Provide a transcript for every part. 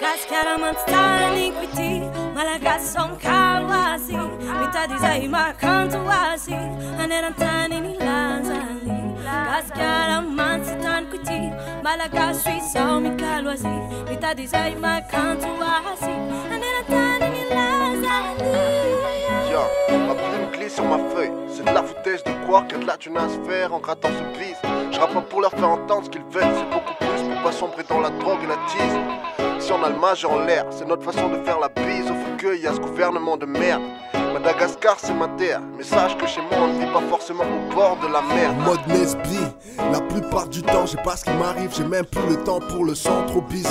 Gaskara mantstani kwiti malagasom kawasi mitadi zay makanto wasi anerantani nilanzani Gaskara mantstani kwiti malagaswi som kalwasi mitadi zay makanto wasi anerantani nilanzani. Ma plume glisse sur ma feuille, c'est de la foutaise de croire qu'il y a de la thune à se faire en grattant ce bise. Je rappe pas pour leur faire entendre ce qu'ils veulent, c'est beaucoup plus pour pas sombrer dans la drogue et la tease. Si on a le mage en l'air, c'est notre façon de faire la bise au fougueux, y a ce gouvernement de merde. Madagascar c'est ma terre, mais sache que chez moi on ne vit pas forcément au bord de la mer. En mode Nesby, la plupart du temps j'ai pas ce qui m'arrive, j'ai même plus le temps pour le sang, trop busy.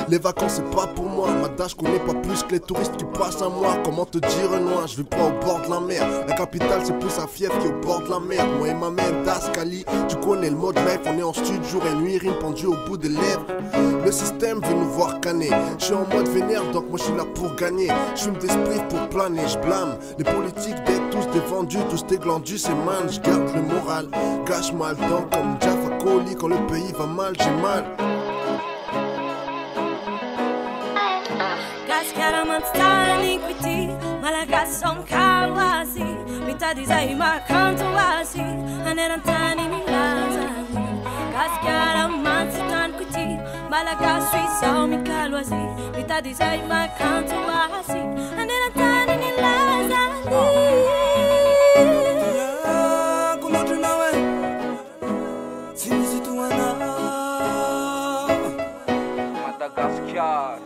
Les vacances c'est pas pour moi, Mada je connais pas plus que les touristes qui passent à moi. Comment te dire loin, je vis pas au bord de la mer. La capitale c'est plus à Fief qu'au bord de la mer. Moi et ma mère d'Ascali, tu connais le mode life, on est en studio jour et nuit, rime pendu au bout des lèvres. Le système veut nous voir canner, je suis en mode vénère donc moi je suis là pour gagner. Je fume des spliffs pour planer, je blâme les politiques d'être tous des vendus, tous des glandus, c'est mal, je garde le moral. Gâche mal temps comme Jaffa Coli, quand le pays va mal, j'ai mal. Gaskara mantstani kwiti malagasom kawasi mitadi zay makanto wasi anerantani nilanzani Gaskara mantstani kwiti malagaswi som kalwasi mitadi zay makanto wasi anerantani nilanzani. Madagascar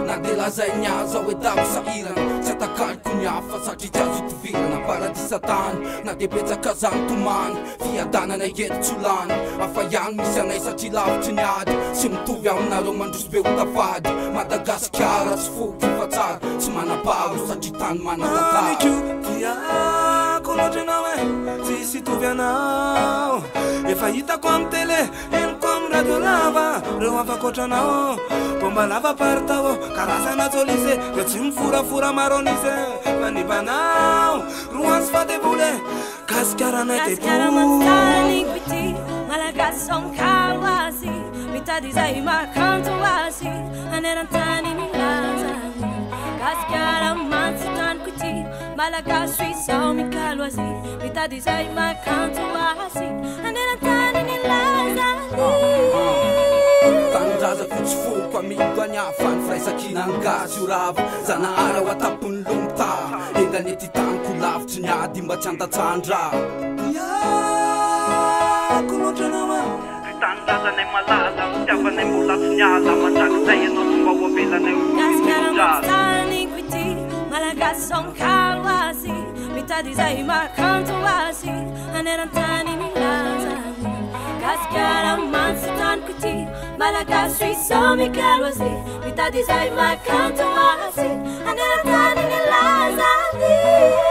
Nadelazay niya zao e dabo sa ilan Sa takal ko niya fa sa chichazo tuvilan Para di satan Nadebetsaka zang tuman Fiadana na yetsulan Afayang misanay sa chilavtsa niad Simtuv aminareo mandros be utafady Madagascar as foky fatsar Tsy manaparo sa chitany manatatar Tiako loatra anao e Tsisy hitovy anao Efa hitako amy tele Henoko amy radio lava Reo afakoatranao Pomba lava partao Karazana tsolise Reo tsy miforafora maronise Manibanao Roansy fadevole Gaskara Gaskara mantstani kwiti malagasom kawasi mitadi zay makanto wasi anerantani nilanzani Gaskara mantstani kwiti malagaswi som kalwasi mitadi zay makanto wasi anerantani nilanzani. Tandraza ko tsy foko amigo anyafany firaisankina angasy io rava Zanahara ho atapony lomta Engany ety taniko lavitry niady mba tsy andatsandra Tiako loatra anao e Tandrazanay malaza Tiavanay mbola tsy niala Mandrakizay ianao fomba ho avelanay Gaskara mantstani kwiti malagasom kawasi mitadi zay makanto wasi anerantani nilanzani Gaskara mantstani kwiti malagaswi som kalwasi mitadi zay makanto wasi anerantani nilanzani.